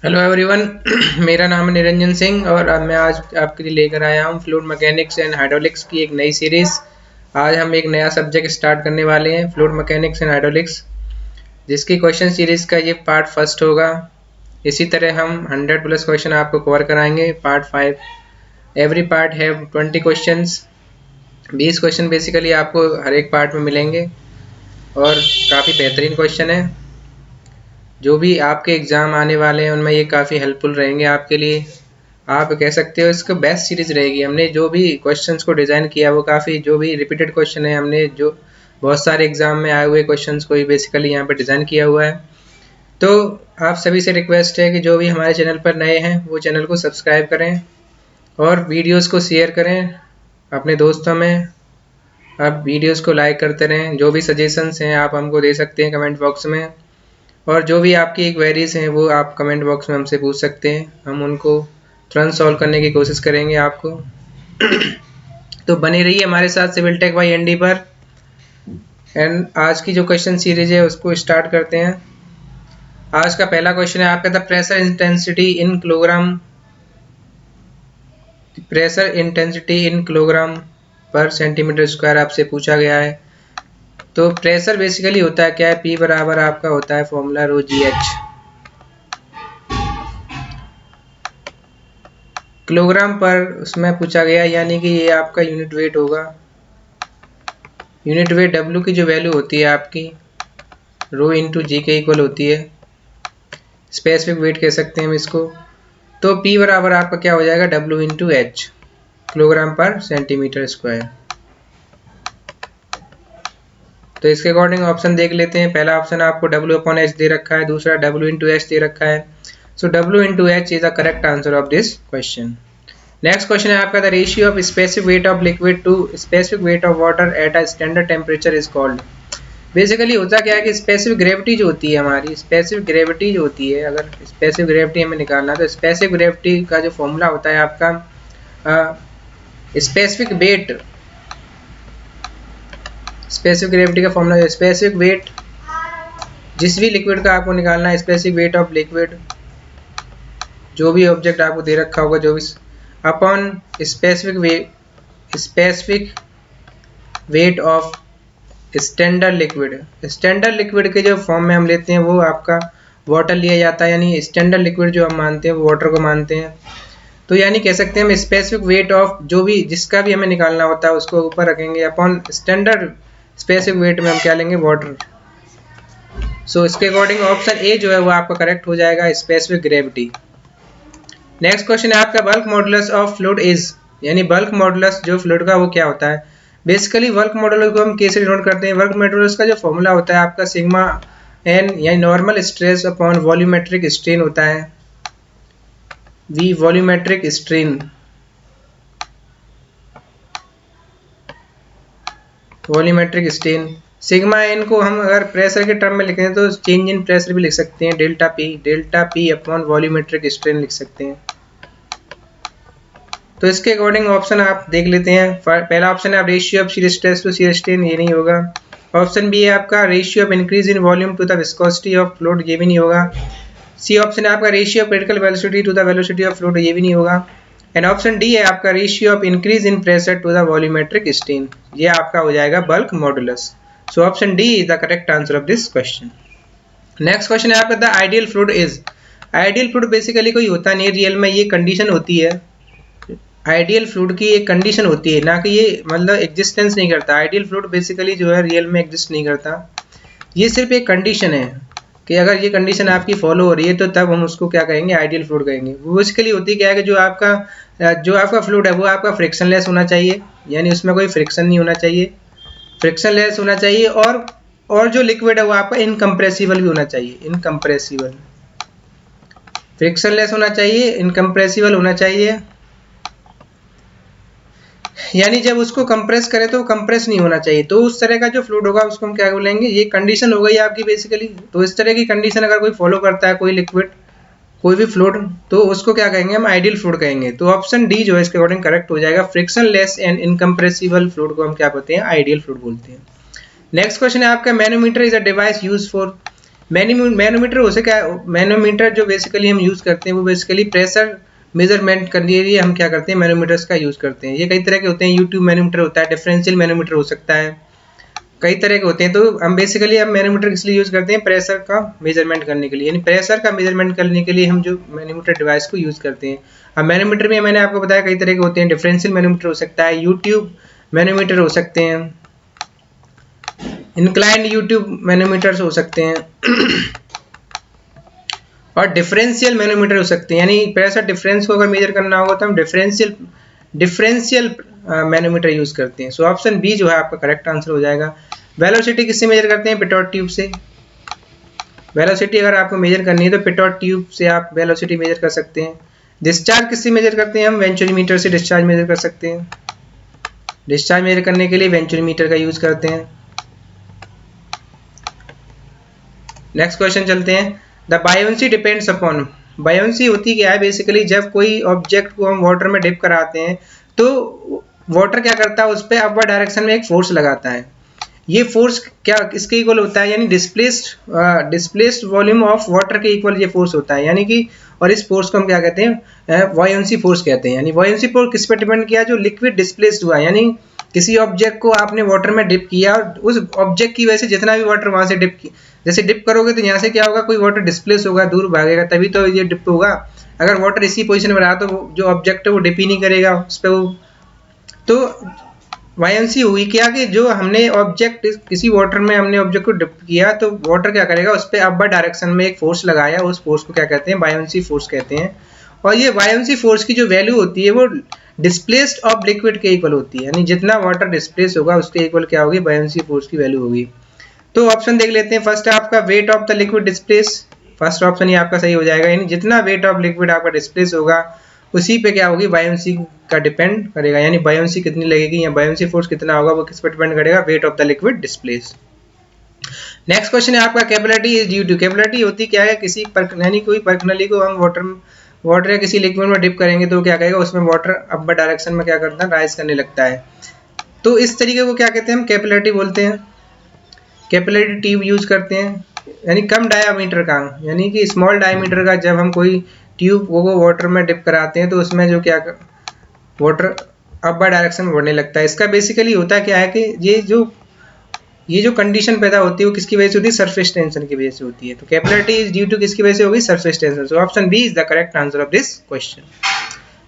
Hello everyone. मेरा नाम है निरंजन सिंह और अब मैं आज आपके लिए लेकर आया हूँ फ्लूइड मैकेनिक्स एंड हाइड्रोलिक्स की एक नई सीरीज़। आज हम एक नया सब्जेक्ट स्टार्ट करने वाले हैं, फ्लूइड मैकेनिक्स एंड हाइड्रोलिक्स, जिसकी क्वेश्चन सीरीज़ का ये पार्ट फर्स्ट होगा। इसी तरह हम 100 प्लस क्वेश्चन आपको कवर कराएंगे। Part 5, every part have 20 questions. 20 question basically आपको हर एक पार्ट में मिलेंगे और काफ़ी बेहतरीन क्वेश्चन है। जो भी आपके एग्ज़ाम आने वाले हैं उनमें ये काफ़ी हेल्पफुल रहेंगे आपके लिए। आप कह सकते हो इसको बेस्ट सीरीज़ रहेगी। हमने जो भी क्वेश्चंस को डिज़ाइन किया वो काफ़ी, जो भी रिपीटेड क्वेश्चन है हमने जो बहुत सारे एग्ज़ाम में आए हुए क्वेश्चंस को ही बेसिकली यहाँ पे डिज़ाइन किया हुआ है। तो आप सभी से रिक्वेस्ट है कि जो भी हमारे चैनल पर नए हैं वो चैनल को सब्सक्राइब करें और वीडियोज़ को शेयर करें अपने दोस्तों में। आप वीडियोज़ को लाइक करते रहें। जो भी सजेशंस हैं आप हमको दे सकते हैं कमेंट बॉक्स में, और जो भी आपकी क्वेरीज हैं वो आप कमेंट बॉक्स में हमसे पूछ सकते हैं। हम उनको तुरंत सॉल्व करने की कोशिश करेंगे आपको। तो बनी रहिए हमारे साथ सिविल टेक बाई एनडी पर। एंड आज की जो क्वेश्चन सीरीज है उसको स्टार्ट करते हैं। आज का पहला क्वेश्चन है आपका, the pressure intensity in kilogram पर सेंटीमीटर स्क्वायर आपसे पूछा गया है। तो प्रेशर बेसिकली होता है क्या है, P बराबर आपका होता है फॉर्मूला रो जी एच। किलोग्राम पर उसमें पूछा गया, यानी कि ये आपका यूनिट वेट होगा। यूनिट वेट W की जो वैल्यू होती है आपकी रो इंटू जी के इक्वल होती है। स्पेसिफिक वेट कह सकते हैं हम इसको। तो P बराबर आपका क्या हो जाएगा, W इंटू एच, किलोग्राम पर सेंटीमीटर स्क्वायर। तो इसके अकॉर्डिंग ऑप्शन देख लेते हैं। पहला ऑप्शन आपको W अपॉन एच दे रखा है, दूसरा W इंटू एच दे रखा है। So W into H is the correct answer of this question. Next question है आपका, the ratio of specific weight of liquid to specific weight of water at a standard temperature is called. Basically होता क्या है कि specific gravity जो होती है हमारी, स्पेसिफिक ग्रेविटी जो होती है, अगर स्पेसिफिक ग्रेविटी हमें निकालना है तो स्पेसिफिक ग्रेविटी का जो फॉर्मूला होता है आपका स्पेसिफिक वेट, स्पेसिफिक ग्रेविटी का फॉर्मूला स्पेसिफिक वेट जिस भी लिक्विड का आपको निकालना है, स्पेसिफिक वेट ऑफ लिक्विड, जो भी ऑब्जेक्ट आपको दे रखा होगा, जो भी upon specific weight of standard liquid. Standard liquid के जो फॉर्म में हम लेते हैं वो आपका वाटर लिया जाता है, यानी स्टैंडर्ड लिक्विड जो हम मानते हैं वो वाटर को मानते हैं। तो यानी कह सकते हैं हम स्पेसिफिक वेट ऑफ जो भी जिसका भी हमें निकालना होता है उसको ऊपर रखेंगे, अपॉन स्टैंडर्ड स्पेसिफिक वेट में हम क्या लेंगे, वाटर। सो इसके अकॉर्डिंग ऑप्शन ए जो है वो आपका करेक्ट हो जाएगा, स्पेसिफिक ग्रेविटी। नेक्स्ट क्वेश्चन है आपका, bulk modulus of fluid is, यानी बल्क मॉडुलस जो फ्लूइड का वो क्या होता है। बेसिकली बल्क मॉडुलस को हम कैसे डिनोट करते हैं, बल्क मॉडुलस का जो फॉर्मूला होता है आपका सिग्मा एन, यानी normal stress upon volumetric strain होता है, V volumetric strain, volumetric strain. Sigma N को हम अगर प्रेशर के टर्म में लिखते हैं तो चेंज इन प्रेशर भी लिख सकते हैं, delta P upon volumetric strain लिख सकते हैं। तो इसके अकॉर्डिंग ऑप्शन आप देख लेते हैं। पहला ऑप्शन है आप ratio of shear stress to shear strain, ये नहीं होगा। ऑप्शन बी है आपका ratio of increase in volume to the viscosity of fluid, ये भी नहीं होगा। सी ऑप्शन है आपका ratio of critical velocity to the velocity of fluid, ये भी नहीं होगा। एंड ऑप्शन डी है आपका ratio of increase in pressure to the volumetric strain, ये आपका हो जाएगा bulk modulus. So option D is the correct answer of this question. Next question है आपका, the ideal fluid is. Ideal fluid basically कोई होता नहीं, रियल में ये कंडीशन होती है। आइडियल फ्लूइड की एक कंडीशन होती है, ना कि ये मतलब एग्जिस्टेंस नहीं करता। आइडियल फ्लूइड बेसिकली जो है रियल में एग्जिस्ट नहीं करता, ये सिर्फ एक कंडीशन है कि अगर ये कंडीशन आपकी फॉलो हो रही है तो तब हम उसको क्या कहेंगे, आइडियल फ्लूइड कहेंगे। वो बेसिकली होती क्या है कि जो आपका फ्लूइड है वो आपका फ्रिक्शनलेस होना चाहिए, यानी उसमें कोई फ्रिक्शन नहीं होना चाहिए, फ्रिक्शनलेस होना चाहिए। और जो लिक्विड है वो आपका इनकम्प्रेसिबल भी होना चाहिए, इनकम्प्रेसिबल, फ्रिक्शनलेस होना चाहिए, इनकम्प्रेसिबल होना चाहिए। यानी जब उसको कंप्रेस करें तो कंप्रेस नहीं होना चाहिए। तो उस तरह का जो फ्लूइड होगा उसको हम क्या बोलेंगे, ये कंडीशन हो गई आपकी बेसिकली। तो इस तरह की कंडीशन अगर कोई फॉलो करता है, कोई लिक्विड, कोई भी फ्लूइड, तो उसको क्या कहेंगे, हम आइडियल फ्लूइड कहेंगे। तो ऑप्शन डी जो है इसके अकॉर्डिंग करेक्ट हो जाएगा। फ्रिक्शनलेस एंड इनकम्प्रेसिबल फ्लूइड को हम क्या बोलते हैं, आइडियल फ्लूइड बोलते हैं। नेक्स्ट क्वेश्चन है आपका, manometer is a device use for, manometer हो सके, मैनोमीटर जो बेसिकली हम यूज़ करते हैं वो बेसिकली प्रेशर मेजरमेंट करने के लिए हम क्या करते हैं, मैनोमीटर्स का यूज़ करते हैं। ये कई तरह के होते हैं, यूट्यूब मैनोमीटर होता है, डिफरेंशियल मैनोमीटर हो सकता है, कई तरह के होते हैं। तो हम बेसिकली हम मैनोमीटर किस लिए यूज़ करते हैं, प्रेशर का मेजरमेंट करने के लिए, यानी प्रेशर का मेजरमेंट करने के लिए हम जो मैनोमीटर डिवाइस को यूज़ करते हैं। अब मैनोमीटर में मैंने आपको बताया कई तरह के होते हैं, डिफरेंशियल मैनोमीटर हो सकता है, यूट्यूब मैनोमीटर हो सकते हैं, इंक्लाइंड यूट्यूब मैनोमीटर्स हो सकते हैं और डिफरेंशियल मैनोमीटर हो सकते हैं, यानी प्रेशर डिफरेंस को अगर मेजर करना होगा तो हम डिफरेंशियल मैनोमीटर यूज करते हैं। सो ऑप्शन बी जो है आपका करेक्ट आंसर हो जाएगा। वेलोसिटी किससे मेजर करते हैं, पिटोट ट्यूब से। वेलोसिटी अगर आपको मेजर करनी है तो पिटोट ट्यूब से आप वेलोसिटी मेजर कर सकते हैं। डिस्चार्ज किससे मेजर करते हैं हम, वेंचुरीमीटर से डिस्चार्ज मेजर कर सकते हैं। डिस्चार्ज मेजर करने के लिए वेंचुरीमीटर का यूज करते हैं। नेक्स्ट क्वेश्चन चलते हैं। The buoyancy depends upon, buoyancy होती क्या है, बेसिकली जब कोई ऑब्जेक्ट को हम वाटर में डिप कराते हैं तो वाटर क्या करता है, उस पर अपवर्ड डायरेक्शन में एक फोर्स लगाता है। ये फोर्स क्या इसके इक्वल होता है, यानी डिस्प्लेस्ड वॉल्यूम ऑफ वाटर के इक्वल ये फोर्स होता है, यानी कि और इस फोर्स को हम क्या कहते हैं, बायोन्सी फोर्स कहते हैं। यानी बायोन्सी फोर्स किस पे डिपेंड किया, जो लिक्विड डिस्प्लेस्ड हुआ, यानी किसी ऑब्जेक्ट को आपने वाटर में डिप किया और उस ऑब्जेक्ट की वजह से जितना भी वाटर वहां से डिप की, जैसे डिप करोगे तो यहाँ से क्या होगा, कोई वाटर डिस्प्लेस होगा, दूर भागेगा, तभी तो ये डिप होगा। अगर वाटर इसी पोजीशन में रहा तो जो ऑब्जेक्ट है वो डिप ही नहीं करेगा उस पर। वो तो बायोन्सी हुई क्या कि जो हमने ऑब्जेक्ट किसी वाटर में हमने ऑब्जेक्ट को डिप किया तो वाटर क्या करेगा, उस पर अपवर्ड डायरेक्शन में एक फोर्स लगाया, उस फोर्स को क्या कहते हैं, बायोन्सी फोर्स कहते हैं। और ये बायोन्सी फोर्स की जो वैल्यू होती है वो डिस्प्लेस्ड ऑफ लिक्विड के इक्वल होती है, यानी जितना वाटर डिस्प्लेस होगा उसके इक्वल क्या होगी, बायोन्सी फोर्स की वैल्यू होगी। तो ऑप्शन देख लेते हैं। फर्स्ट आपका wait of the liquid displace, first option ये आपका सही हो जाएगा, यानी जितना वेट ऑफ लिक्विड आपका डिस्प्लेस होगा उसी पे क्या होगी, बायोन्सी का डिपेंड करेगा, यानी बायोन्सी कितनी लगेगी या बायोन्सी फोर्स कितना होगा वो किस पर डिपेंड करेगा, weight of the liquid displace. Next question है आपका, capillarity is due to, capillarity होती क्या है, किसी यानी कोई परखनली को हम वाटर या किसी लिक्विड में डिप करेंगे तो क्या करेगा, उसमें वाटर अपवर्ड डायरेक्शन में क्या करता है, राइज करने लगता है। तो इस तरीके को क्या कहते हैं, हम कैपिलरिटी बोलते हैं। कैपिलरी ट्यूब यूज करते हैं, यानी कम डायामीटर का, यानी कि स्मॉल डायमीटर का, जब हम कोई ट्यूब को वाटर में डिप कराते हैं तो उसमें जो क्या वाटर अपवर्ड डायरेक्शन में बढ़ने लगता है। इसका बेसिकली होता क्या है कि ये जो कंडीशन पैदा होती है वो किसकी वजह से होती है, सरफेस टेंशन की वजह से होती है। तो कैपिलरिटी इज ड्यू टू किसकी वजह से होगी, surface tension. So option B is the correct answer of this question.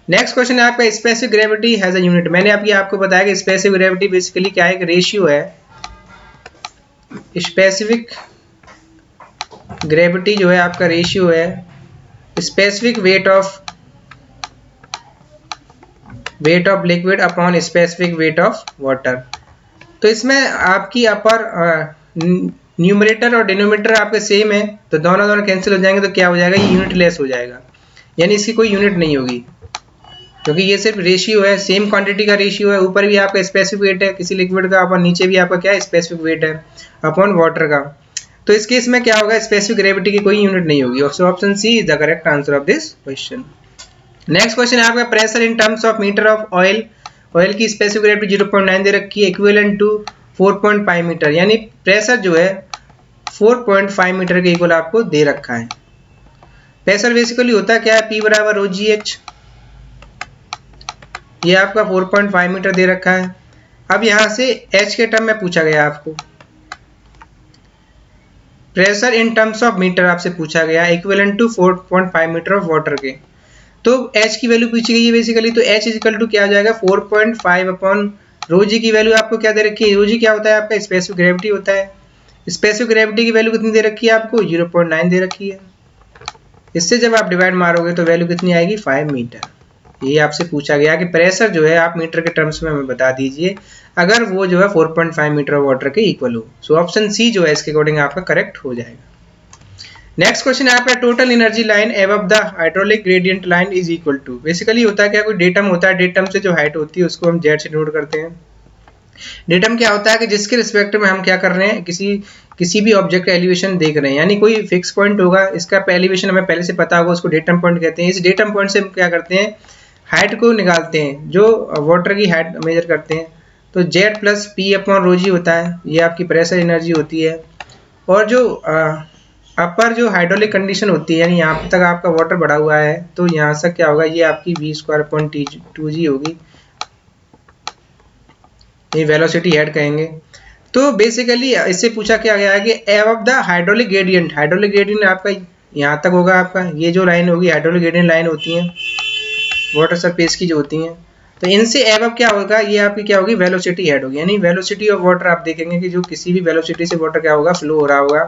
Next question है आपका, specific gravity has a unit. मैंने आपको बताया कि स्पेसिफिक ग्रेविटी बेसिकली क्या है, एक रेशियो है। स्पेसिफिक ग्रेविटी जो है आपका रेशियो है specific weight of liquid upon specific weight of water. तो इसमें आपकी अपर न्यूमरेटर और डिनोमिनेटर आपके सेम है तो दोनों कैंसिल हो जाएंगे, तो क्या हो जाएगा, ये यूनिट लेस हो जाएगा, यानी इसकी कोई यूनिट नहीं होगी क्योंकि ये सिर्फ रेशियो है, सेम क्वांटिटी का रेशियो है। ऊपर भी आपका स्पेसिफिक वेट है किसी लिक्विड का और नीचे भी आपका क्या है, स्पेसिफिक वेट है अपॉन वाटर का। तो इस केस में क्या होगा, स्पेसिफिक ग्रेविटी की कोई यूनिट नहीं होगी। So option C is the correct answer of this question. Next question है आपका, pressure in terms of meter of oil. Oil की स्पेसिफिक ग्रेविटी 0.9 दे रखी है, इक्विवेलेंट टू 4.5 मीटर, यानी प्रेशर जो है 4.5 मीटर के इक्वल आपको दे रखा है। प्रेशर बेसिकली होता क्या है, P बराबर OGH, ये आपका 4.5 मीटर दे रखा है। अब यहां से H के टर्म में पूछा गया आपको, pressure in terms of meter आपसे पूछा गया, equivalent to 4.5 meter of water के। तो H की वैल्यू पूछी गई है बेसिकली, तो H इक्वल टू क्या हो जाएगा, 4.5 अपॉन रो जी की वैल्यू आपको क्या दे रखी है, रो जी क्या होता है आपका, स्पेसिफिक ग्रेविटी होता है। स्पेसिफिक ग्रेविटी की वैल्यू कितनी दे रखी है आपको, 0.9 दे रखी है। इससे जब आप डिवाइड मारोगे तो वैल्यू कितनी आएगी, 5 मीटर। ये आपसे पूछा गया कि प्रेशर जो है आप मीटर के टर्म्स में हमें बता दीजिए अगर वो जो है 4.5 मीटर वाटर के इक्वल हो। सो ऑप्शन सी जो है इसके अकॉर्डिंग आपका करेक्ट हो जाएगा। नेक्स्ट क्वेश्चन है आपका, total energy line above the hydraulic gradient line is equal to. Basically होता है क्या, कोई डेटम होता है, डेटम से जो हाइट होती है उसको हम जेड से नोट करते हैं। डेटम क्या होता है कि जिसके रिस्पेक्ट में हम क्या कर रहे हैं, किसी भी ऑब्जेक्ट का एलिवेशन देख रहे हैं, यानी कोई फिक्स पॉइंट होगा, इसका एलिवेशन हमें पहले से पता होगा, उसको डेटम पॉइंट कहते हैं। इस डेटम पॉइंट से हम क्या करते हैं, हाइट को निकालते हैं, जो वाटर की हाइट मेजर करते हैं। तो Z plus P upon rho g होता है, ये आपकी प्रेशर एनर्जी होती है। और जो अपर जो हाइड्रोलिक कंडीशन होती है, यानी यहाँ तक आपका वाटर बढ़ा हुआ है, तो यहाँ से क्या होगा, ये आपकी v²/2g होगी, ये वेलोसिटी हेड कहेंगे। तो बेसिकली इससे पूछा क्या गया है कि above the hydraulic gradient, hydraulic gradient आपका यहाँ तक होगा, आपका ये जो लाइन होगी हाइड्रोलिक ग्रेडियंट लाइन होती है वाटर सरफेस की जो होती हैं, तो इनसे एबव क्या होगा, ये आपकी क्या होगी, वेलोसिटी हेड होगी। यानी वेलोसिटी ऑफ वाटर आप देखेंगे कि जो किसी भी वेलोसिटी से वाटर क्या होगा, फ्लो हो रहा होगा,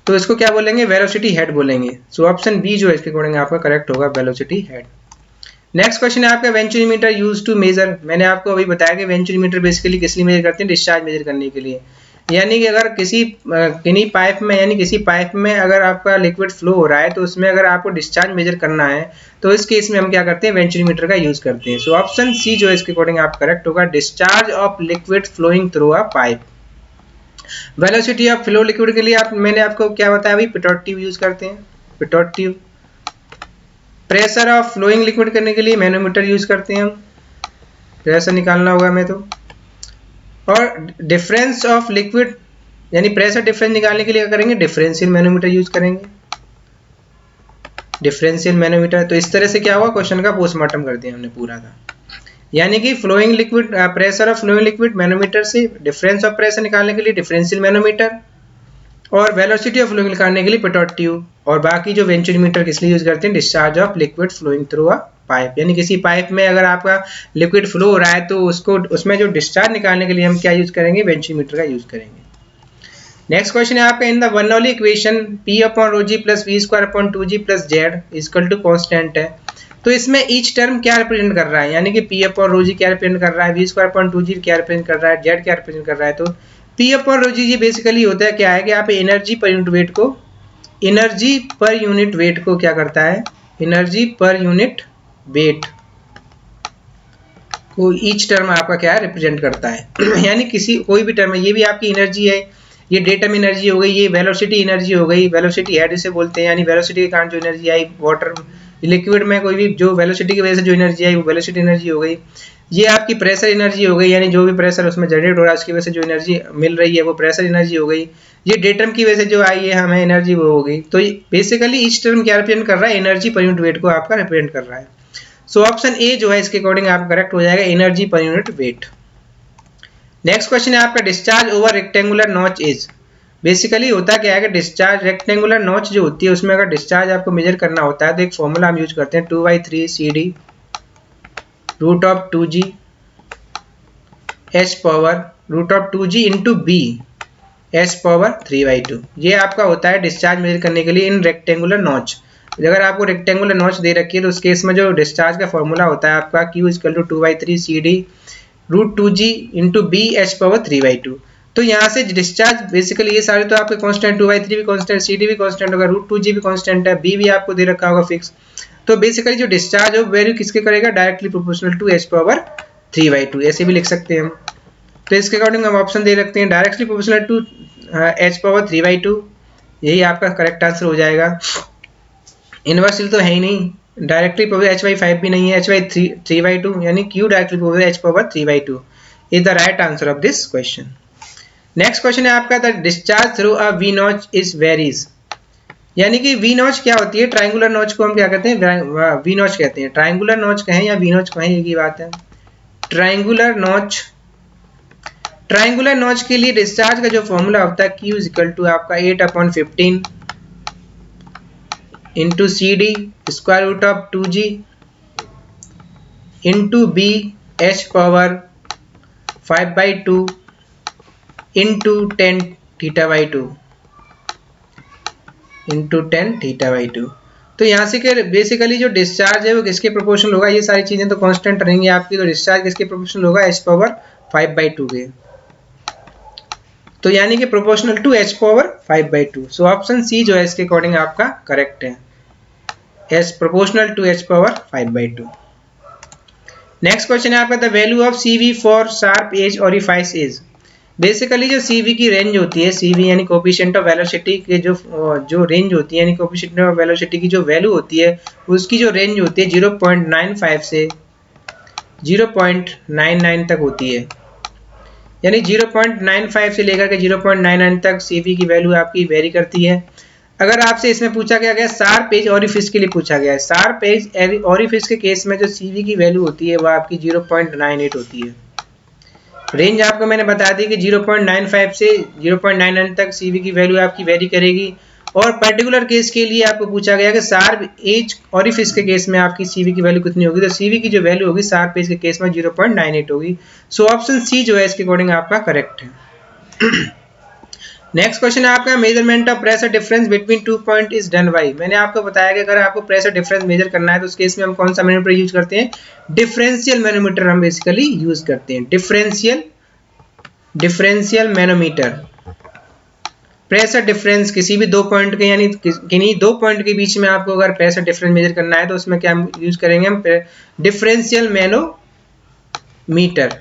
तो इसको क्या बोलेंगे, वेलोसिटी हेड बोलेंगे। सो ऑप्शन बी जो है इसके अकॉर्डिंग आपका करेक्ट होगा, वेलोसिटी हेड। नेक्स्ट क्वेश्चन है आपका वेंचुरीमीटर यूज टू मेजर। मैंने आपको अभी बताया कि वेंचुरीमीटर बेसिकली किस लिए मेजर करते हैं, डिस्चार्ज मेजर करने के लिए। यानी कि अगर किसी पाइप में, यानी किसी पाइप में अगर आपका लिक्विड फ्लो हो रहा है, तो उसमें अगर आपको डिस्चार्ज मेजर करना है, तो इस केस में हम क्या करते हैं, वेंचुरीमीटर का यूज करते हैं। सो ऑप्शन सी जो है इसके अकॉर्डिंग आप करेक्ट होगा, discharge of liquid flowing through a pipe. Velocity of flow liquid के लिए मैंने आपको क्या बताया अभी, पिटोट ट्यूब यूज करते हैं, pitot tube. Pressure of flowing liquid करने के लिए मैनोमीटर यूज करते हैं हम, प्रेशर निकालना होगा हमें तो। और डिफरेंस ऑफ लिक्विड, यानी प्रेशर डिफरेंस निकालने के लिए क्या करेंगे, डिफरेंशियल मैनोमीटर यूज करेंगे, डिफरेंशियल मैनोमीटर। तो इस तरह से क्या हुआ, क्वेश्चन का पोस्टमार्टम कर दिया हमने पूरा का। यानी कि flowing liquid, pressure of flowing liquid manometer से, डिफरेंस ऑफ प्रेशर निकालने के लिए डिफरेंशियल मैनोमीटर, और वेलोसिटी ऑफ फ्लोइंग निकालने के लिए पिटोट ट्यूब। और बाकी जो वेंचुरीमीटर किस लिए यूज करते हैं, discharge of liquid flowing through a pipe. यानी किसी पाइप में अगर आपका लिक्विड फ्लो हो रहा है, तो उसको उसमें जो डिस्चार्ज निकालने के लिए हम क्या यूज करेंगे, वेंचुरीमीटर का यूज करेंगे। नेक्स्ट क्वेश्चन है आपका, in the Bernoulli equation P/ρg + v²/2g + z equal to constant है। तो इसमें ईच टर्म क्या रिप्रेजेंट कर रहा है, यानी कि P/ρg क्या रिप्रेजेंट कर रहा है, v²/2g क्या रिप्रेजेंट कर रहा है, z क्या रिप्रेजेंट कर रहा है। तो P/ρg बेसिकली होता है क्या है कि आप एनर्जी पर यूनिट वेट को, एनर्जी पर यूनिट वेट को क्या करता है, एनर्जी पर यूनिट वेट को ईच टर्म आपका क्या है, रिप्रेजेंट करता है। यानी किसी कोई भी टर्म है, ये भी आपकी एनर्जी है, ये डेटम एनर्जी हो गई, ये वेलोसिटी एनर्जी हो गई, वेलोसिटी हेड इसे बोलते हैं। यानी वेलोसिटी के कारण जो एनर्जी आई वाटर लिक्विड में, कोई भी जो वेलोसिटी की वजह से जो एनर्जी आई वो वेलोसिटी एनर्जी हो गई। ये आपकी प्रेशर एनर्जी हो गई, यानी जो भी प्रेशर उसमें जनरेट हो रहा है उसकी वजह से जो एनर्जी मिल रही है वो प्रेशर एनर्जी हो गई। ये डेटम की वजह से जो आई है हमें एनर्जी वो हो गई। तो बेसिकली ईच टर्म क्या रिप्रेजेंट कर रहा है, एनर्जी पर यूनिट वेट को आपका रिप्रेजेंट कर रहा है। सो ऑप्शन ए जो है इसके अकॉर्डिंग आप करेक्ट हो जाएगा, energy per unit weight. Next question है आपका, discharge over rectangular notch is. Basically होता क्या है कि डिस्चार्ज, रेक्टेंगुलर नॉच जो होती है उसमें अगर डिस्चार्ज आपको मेजर करना होता है, तो एक फॉर्मूला हम यूज करते हैं, 2/3 CD √2g h/√2g into b h/3/2। ये आपका होता है डिस्चार्ज मेजर करने के लिए इन रेक्टेंगुलर नॉच। अगर आपको रेक्टेंगुलर नॉच दे रखी है, तो उस केस में जो डिस्चार्ज का फॉर्मूला होता है आपका Q = 2/3 CD √2g into b h/3/2। तो यहाँ से डिस्चार्ज बेसिकली ये सारे तो आपके कांस्टेंट, 2/3 भी कांस्टेंट, CD भी कांस्टेंट होगा, √2g भी कांस्टेंट है, b भी आपको दे रखा होगा फिक्स। तो बेसिकली जो डिस्चार्ज हो वैल्यू किसके करेगा, डायरेक्टली प्रोपोर्शनल टू h/3/2, ऐसे भी लिख सकते हैं हम। तो इसके अकॉर्डिंग हम ऑप्शन दे रखते हैं, डायरेक्टली प्रोपोर्शनल टू h/3/2, यही आपका करेक्ट आंसर हो जाएगा। इनवर्सल तो है ही नहीं, डायरेक्टली प्रोपोर्शनल h/5 भी नहीं है, h/3/2, यानी Q directly proportional h/3/2 is the right answer of this question. Next question है आपका, the discharge through a V notch is varies. यानी कि वी नॉच क्या होती है, ट्रायंगुलर नॉच को हम क्या कहते हैं, वी नॉच कहते हैं। ट्रायंगुलर नॉच कहें या वी नॉच कहें, एक ही बात है। ट्रायंगुलर नॉच, ट्रायंगुलर नॉच के लिए डिस्चार्ज का जो फॉर्मूला होता है Q = आपका 8/15 into CD √2g into b h/5/2 into 10 θ/2 into 10 θ/2। तो यहाँ से कि बेसिकली जो डिस्चार्ज है वो किसके प्रोपोर्शनल होगा, ये सारी चीजें तो कांस्टेंट रहेंगी आपकी, तो डिस्चार्ज किसके प्रोपोर्शनल होगा, h/5/2 के। तो यानी कि proportional to h/5/2। So option C जो है इसके अकॉर्डिंग आपका करेक्ट है, as proportional to h/5/2। Next question है आपका, the value of CV for sharp edge orifice is. Basically जो CV की रेंज होती है, CV यानी कोफिशिएंट ऑफ वेलोसिटी के जो रेंज होती है, यानी कोफिशिएंट ऑफ वेलोसिटी की जो वैल्यू होती है उसकी जो रेंज होती है 0.95 से 0.99 तक होती है। यानी 0.95 से लेकर के 0.99 तक CV की वैल्यू आपकी वेरी करती है। अगर आपसे इसमें पूछा गया शार्प एज ओरिफिस के लिए पूछा गया है, शार्प एज ओरिफिस के केस में जो CV की वैल्यू होती है वो आपकी 0.98 होती है। रेंज आपको मैंने बता दी कि 0.95 से 0.99 तक CV की वैल्यू आपकी वेरी करेगी। और पर्टिकुलर केस के लिए आपको पूछा गया कि शार्प एज ओरिफिस के केस में आपकी CV की वैल्यू कितनी होगी, तो CV की जो वैल्यू होगी शार्प एज के केस में 0.98 होगी। सो ऑप्शन सी जो है इसके अकॉर्डिंग आपका करेक्ट है। नेक्स्ट क्वेश्चन है आपका measurement of pressure difference between 2 point is done by. मैंने आपको बताया कि अगर आपको प्रेशर डिफरेंस मेजर करना है तो उस केस में हम कौन सा मैनोमीटर यूज करते हैं, डिफरेंशियल मैनोमीटर हम बेसिकली यूज करते हैं। डिफरेंशियल मैनोमीटर प्रेशर डिफरेंस किसी भी दो पॉइंट के यानी किन्हीं दो पॉइंट के बीच में आपको अगर प्रेशर डिफरेंस मेजर करना है तो उसमें क्या यूज करेंगे हम, डिफरेंशियल मैनोमीटर।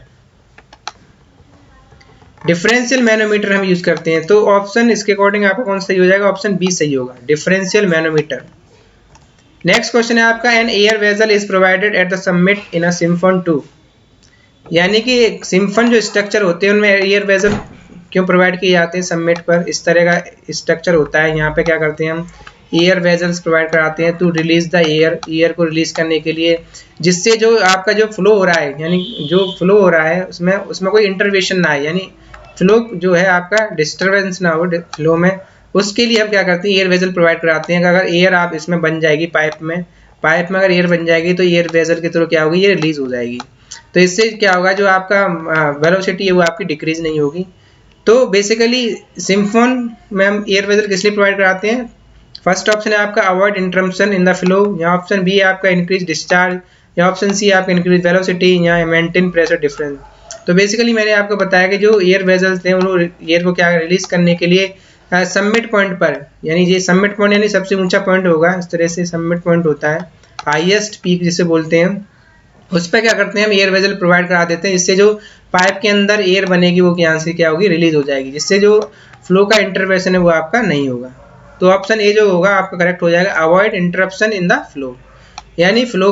डिफरेंशियल मैनोमीटर हम यूज करते हैं। तो ऑप्शन इसके अकॉर्डिंग आपका कौन सही हो जाएगा, ऑप्शन बी सही होगा, डिफरेंशियल मैनोमीटर। नेक्स्ट क्वेश्चन है आपका an air vessel is provided at the summit in a siphon 2। यानी कि सिम्फन जो स्ट्रक्चर होते हैं उनमें एयर वेसल क्यों प्रोवाइड किए जाते हैं सबमिट पर, इस तरह का स्ट्रक्चर होता है। यहाँ पे क्या करते हैं हम, एयर वेजल्स प्रोवाइड कराते हैं टू रिलीज द एयर को रिलीज करने के लिए, जिससे जो आपका जो फ्लो हो रहा है यानी जो फ्लो हो रहा है उसमें कोई इंटरवेंशन ना आए, यानी फ्लो जो है आपका डिस्टरबेंस ना हो फ्लो में, उसके लिए हम क्या करते हैं एयर वेजल प्रोवाइड कराते हैं। अगर एयर आप इसमें बन जाएगी पाइप में अगर एयर बन जाएगी तो एयर वेजल के थ्रू क्या होगी, ये रिलीज हो जाएगी। तो इससे क्या होगा, जो आपका वेलोसिटी है वो आपकी डिक्रीज नहीं होगी। तो बेसिकली सिम्फोन में हम एयर वेजल किस लिए प्रोवाइड कराते हैं, फर्स्ट ऑप्शन है आपका avoid interruption in the flow, या ऑप्शन बी है आपका इंक्रीज डिस्चार्ज, या ऑप्शन सी आपका इंक्रीज वेलोसिटी, या मेंटेन प्रेशर डिफरेंस। तो बेसिकली मैंने आपको बताया कि जो एयर वेजल्स थे उन्होंने एयर को क्या रिलीज करने के लिए सबमिट पॉइंट पर, यानी ये सबमिट पॉइंट यानी सबसे ऊंचा पॉइंट होगा, इस तरह से सबमिट पॉइंट होता है, हाईएस्ट पीक जिसे बोलते हैं, उस पर क्या करते हैं हम एयर वेजल प्रोवाइड करा देते हैं, जिससे जो पाइप के अंदर एयर बनेगी वो यहाँ से क्या होगी, रिलीज हो जाएगी, जिससे जो फ्लो का इंटरवेंशन है वो आपका नहीं होगा। तो ऑप्शन ए जो होगा आपका करेक्ट हो जाएगा, avoid interruption in the flow, यानी फ्लो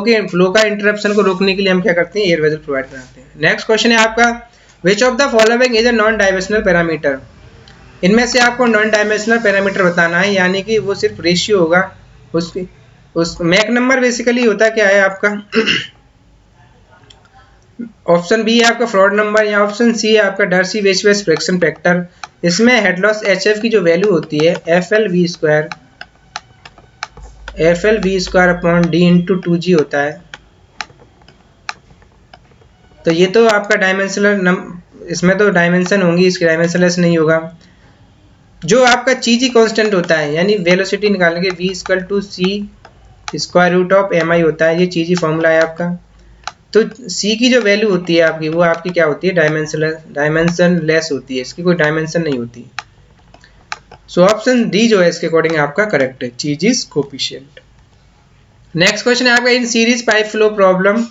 का इंटरप्शन को रोकने के लिए हम क्या करते हैं एयर वेजल प्रोवाइड कराते हैं। नेक्स्ट क्वेश्चन है आपका which of the following is a non dimensional parameter. इनमें से आपको नॉन डायमेंशनल पैरामीटर बताना है, यानी कि वो सिर्फ रेशियो होगा उसकी, उस मैक नंबर बेसिकली होता क्या है आपका ऑप्शन बी है आपका फ्रॉड नंबर, या ऑप्शन सी है आपका डर्सी वेस्टवेस फ्रैक्शन फैक्टर। इसमें हेड लॉस HF की जो वैल्यू होती है FLV upon D into 2G होता है। तो ये तो आपका डायमेंशनल इसमें तो डायमेंशन होंगी, इसकी डायमेंशनलेस नहीं होगा। जो आपका चीजी कांस्टेंट होता है यानी वेलोसिटी निकालने के V = C square root of MI होता है, ये चीजी फॉर्मूला है आपका। तो C की जो वैल्यू होती है आपकी वो आपकी क्या होती है, डायमेंशनलेस होती है, इसकी कोई डायमेंशन नहीं होती। सो ऑप्शन डी जो है इसके अकॉर्डिंग आपका करेक्ट है, चीजीज कोफिशिएंट। नेक्स्ट क्वेश्चन है आपका in series pipe flow problem,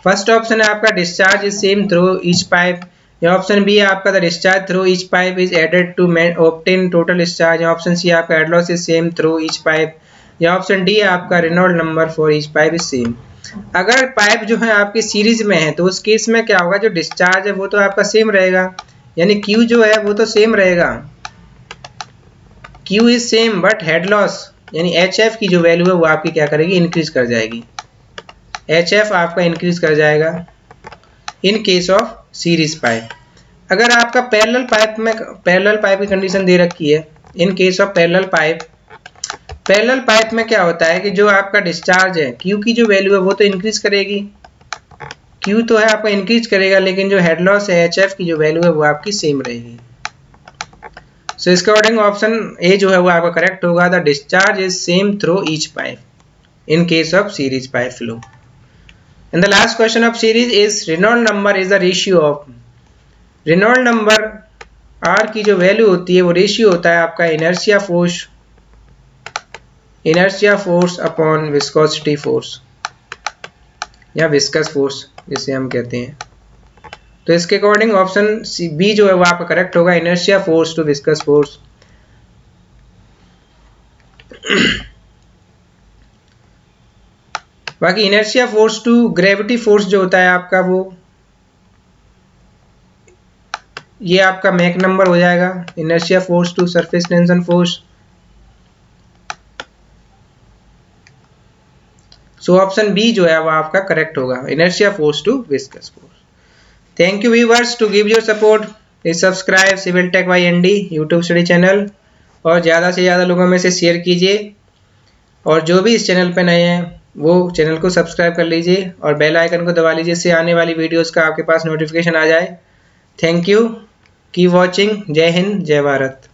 first option है आपका discharge is same through each pipe, या ऑप्शन बी है आपका the discharge through each pipe is added to obtain total discharge, या ऑप्शन सी है आपका head loss is same through each pipe, या option D है आपका Reynold number for each pipe is same. अगर pipe जो है आपकी सीरीज में है तो उस केस में क्या होगा, जो डिस्चार्ज है वो तो आपका सेम रहेगा, यानी Q जो है वो तो सेम रहेगा, Q is same, but head loss यानी HF की जो वैल्यू है वो आपकी क्या करेगी, इंक्रीज कर जाएगी, HF आपका इंक्रीज कर जाएगा इन केस ऑफ सीरीज पाइप। अगर आपका पैरेलल पाइप की कंडीशन दे रखी है, इन केस ऑफ पैरेलल पाइप में क्या होता है कि जो आपका डिस्चार्ज है Q की जो वैल्यू है वो तो इंक्रीज करेगी, Q तो है आपका इंक्रीज करेगा, लेकिन जो हेड लॉस है HF की जो वैल्यू है वो आपकी सेम रहेगी। सो इसके अकॉर्डिंग ऑप्शन ए जो है वो आपका करेक्ट होगा, the discharge is same through each pipe in case of series pipe flow. And the last question of series is Reynold number is the ratio of, Reynold number R की जो value होती है वो ratio होता है आपका inertia force upon viscosity force, या viscous force जिसे हम कहते हैं। तो इसके अकॉर्डिंग ऑप्शन बी जो है वो आपका करेक्ट होगा, inertia force to viscous force. बाकी inertia force to gravity force जो होता है आपका वो ये आपका मैक नंबर हो जाएगा, inertia force to surface tension force. So option B जो है वो आपका करेक्ट होगा, inertia force to viscous force. Thank you viewers to give your support. Please subscribe civil tech by ND YouTube study channel, और ज़्यादा से ज़्यादा लोगों में से शेयर कीजिए। और जो भी इस चैनल पर नए हैं वो चैनल को सब्सक्राइब कर लीजिए और बेल आइकन को दबा लीजिए, इससे आने वाली वीडियोस का आपके पास नोटिफिकेशन आ जाए। Thank you, keep watching. जय हिंद, जय भारत।